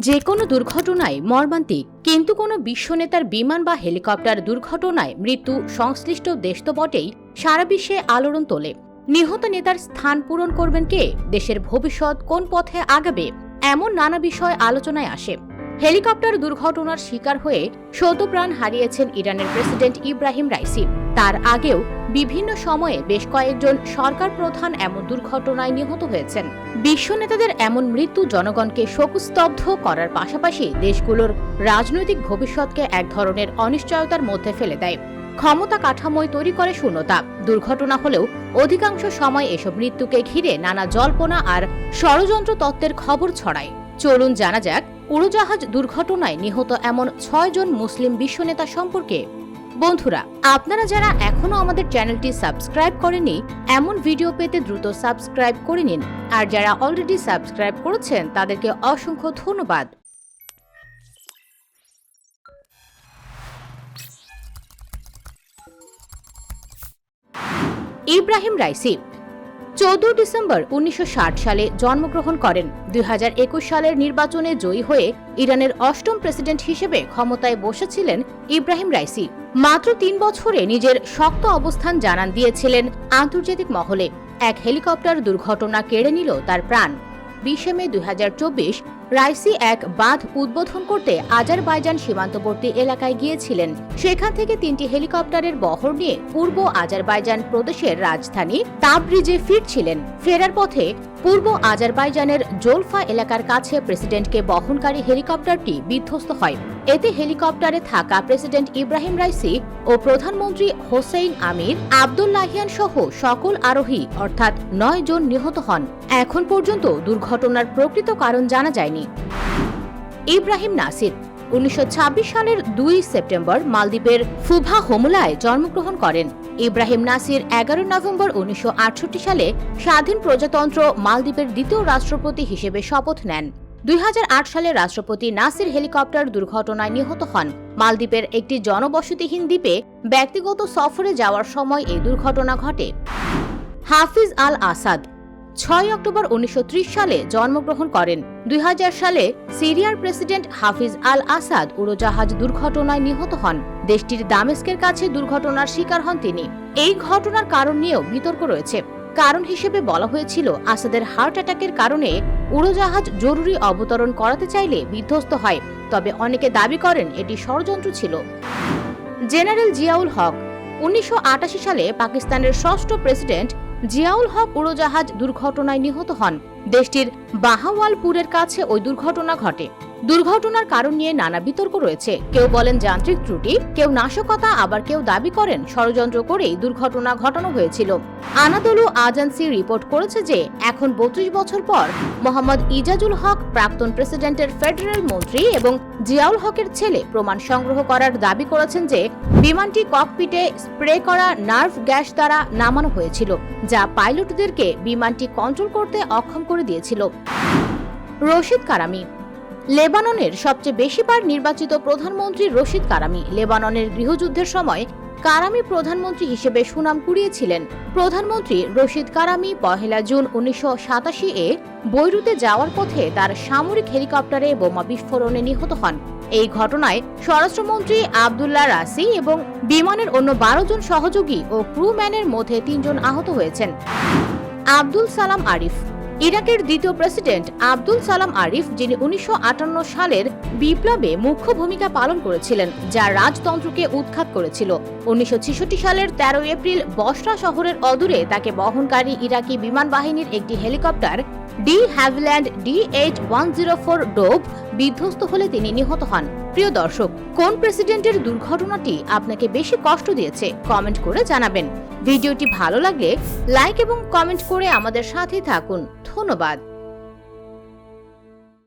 যে কোনো দুর্ঘটনায় মর্মান্তিক, কিন্তু কোনো বিশ্বনেতার বিমান বা হেলিকপ্টার দুর্ঘটনায় মৃত্যু সংশ্লিষ্ট দেশ তো বটেই, সারা বিশ্বে আলোড়ন তোলে। নিহত নেতার স্থান পূরণ করবেন কে? দেশের ভবিষ্যৎ কোন পথে আগাবে? এমন নানা বিষয় আলোচনায় আসে। হেলিকপ্টার দুর্ঘটনার শিকার হয়ে সদ্য প্রাণ হারিয়েছেন ইরানের প্রেসিডেন্ট ইব্রাহিম রাইসি। তার আগেও বিভিন্ন সময়ে বেশ কয়েকজন সরকার প্রধান এমন দুর্ঘটনায় নিহত হয়েছেন। বিশ্ব নেতাদের এমন মৃত্যু জনগণকে শোকস্তব্ধ করার পাশাপাশি দেশগুলোর রাজনৈতিক ভবিষ্যৎকে এক ধরনের অনিশ্চয়তার মধ্যে ফেলে দেয়। ক্ষমতা কাঠামোয় তৈরি করে শূন্যতা। দুর্ঘটনা হলেও অধিকাংশ সময় এসব মৃত্যুকে ঘিরে নানা জল্পনা আর ষড়যন্ত্র তত্ত্বের খবর ছড়ায়। চলুন জানা যাক উড়োজাহাজ দুর্ঘটনায় নিহত এমন ৬ জন মুসলিম বিশ্বনেতা সম্পর্কে। বন্ধুরা, আপনারা যারা এখনো আমাদের চ্যানেলটি সাবস্ক্রাইব করেননি, এমন ভিডিও পেতে দ্রুত সাবস্ক্রাইব করে নিন। আর যারা অলরেডি সাবস্ক্রাইব করেছেন তাদেরকে অসংখ্য ধন্যবাদ। ইব্রাহিম রাইসি ১৪ ডিসেম্বর ১৯৬০ সালে জন্মগ্রহণ করেন। ২০২১ সালের নির্বাচনে জয়ী হয়ে ইরানের ৮ম প্রেসিডেন্ট হিসেবে ক্ষমতায় বসেছিলেন ইব্রাহিম রাইসি। মাত্র ৩ বছরে নিজের শক্ত অবস্থান জানান দিয়েছিলেন আন্তর্জাতিক মহলে। এক হেলিকপ্টার দুর্ঘটনা কেড়ে নিল তার প্রাণ। ২০ মে ২০২৪ রাইসি এক বাঁধ উদ্বোধন করতে আজারবাইজান সীমান্তবর্তী এলাকায় গিয়েছিলেন। সেখান থেকে ৩টি হেলিকপ্টারের বহর নিয়ে পূর্ব আজারবাইজান প্রদেশের রাজধানী তাবরিজে ফিরছিলেন। ফেরার পথে পূর্ব আজারবাইজানের জোলফা এলাকার কাছে প্রেসিডেন্টকে বহনকারী হেলিকপ্টারটি বিধ্বস্ত হয়। এতে হেলিকপ্টারে থাকা প্রেসিডেন্ট ইব্রাহিম রাইসি ও প্রধানমন্ত্রী হোসেইন আমির আবদুল্লাহিয়ান সহ সকল আরোহী অর্থাৎ ৯ জন নিহত হন। এখন পর্যন্ত দুর্ঘটনার প্রকৃত কারণ জানা যায়নি। ইব্রাহিম নাসির ১৯২৬ সালের ২ সেপ্টেম্বর মালদ্বীপের ফুভা হোমলায় জন্মগ্রহণ করেন। ইব্রাহিম নাসির ১১ নভেম্বর ১৯৬৮ সালে স্বাধীন প্রজাতন্ত্র মালদ্বীপের দ্বিতীয় রাষ্ট্রপতি হিসেবে শপথ নেন। ২০০৮ সালে রাষ্ট্রপতি নাসির হেলিকপ্টার দুর্ঘটনায় নিহত হন। মালদ্বীপের একটি জনবসতিহীন দ্বীপে ব্যক্তিগত সফরে যাওয়ার সময় এই দুর্ঘটনা ঘটে। হাফিজ আল আসাদ ৬ অক্টোবর ১৯৩০ সালে জন্মগ্রহণ করেন। ২০০০ সালে সিরিয়ার প্রেসিডেন্ট হাফিজ আল আসাদ উড়োজাহাজ দুর্ঘটনায় নিহত হন। দেশটির দামেস্কের কাছে দুর্ঘটনার শিকার হন তিনি। এই ঘটনার কারণ নিয়েও বিতর্ক রয়েছে। কারণ হিসেবে বলা হয়েছিল আসাদের হার্ট অ্যাটাকের কারণে উড়োজাহাজ জরুরি অবতরণ করাতে চাইলে বিধ্বস্ত হয়। তবে অনেকে দাবি করেন এটি ষড়যন্ত্র ছিল। জেনারেল জিয়াউল হক ১৯৮৮ সালে পাকিস্তানের ৬ষ্ঠ প্রেসিডেন্ট জিয়াউল হক উড়োজাহাজ দুর্ঘটনায় নিহত হন। দেশটির বাহাওয়ালপুরের কাছে ওই দুর্ঘটনা ঘটে। দুর্ঘটনার কারণ নিয়ে নানা বিতর্ক রয়েছে। কেউ বলেন যান্ত্রিক ত্রুটি, কেউ নাশকতা, আবার কেউ দাবি করেন ষড়যন্ত্র করেই দুর্ঘটনা ঘটানো হয়েছিল। আনাদোলু আজান্সি রিপোর্ট করেছে যে এখন ৩২ বছর পর মোহাম্মদ ইজাজুল হক, প্রাক্তন প্রেসিডেন্টের ফেডারেল মন্ত্রী এবং জিয়াউল হকের ছেলে, প্রমাণ সংগ্রহ করার দাবি করেছেন যে বিমানটি ককপিটে স্প্রে করা নার্ভ গ্যাস দ্বারা নামানো হয়েছিল, যা পাইলটদেরকে বিমানটি কন্ট্রোল করতে অক্ষম করে দিয়েছিল। রশিদ কারামি লেবাননের সবচেয়ে বেশিবার নির্বাচিত প্রধানমন্ত্রী রশিদ কারামি লেবাননের গৃহযুদ্ধের সময় কারামি প্রধানমন্ত্রী হিসেবে সুনাম কুড়িয়েছিলেন। প্রধানমন্ত্রী রশিদ কারামি ১ জুন ১৯৮৭ বৈরুতে যাওয়ার পথে তার সামরিক হেলিকপ্টারে বোমা বিস্ফোরণে নিহত হন। এই ঘটনায় স্বরাষ্ট্রমন্ত্রী আবদুল্লাহ রাসি এবং বিমানের অন্য ১২ জন সহযোগী ও ক্রুম্যানের মধ্যে ৩ জন আহত হয়েছেন। আব্দুল সালাম আরিফ ইরাকের দ্বিতীয় প্রেসিডেন্ট আব্দুল সালাম আরিফ, যিনি ১৯৫৮ সালের বিপ্লবে মুখ্য ভূমিকা পালন করেছিলেন, যা রাজতন্ত্রকে উৎখাত করেছিল। ১৯৬৬ সালের ১৩ এপ্রিল বসরা শহরের অদূরে তাকে বহনকারী ইরাকি বিমান বাহিনীর একটি helicopter D Havilland D-8-104 dove বিধ্বস্ত হলে তিনি নিহত হন। প্রিয় দর্শক, কোন প্রেসিডেন্টের দুর্ঘটনাটি আপনাকে বেশি কষ্ট দিয়েছে কমেন্ট করে জানাবেন। ভিডিওটি ভালো লাগলে লাইক এবং কমেন্ট করে আমাদের সাথে থাকুন। ধন্যবাদ।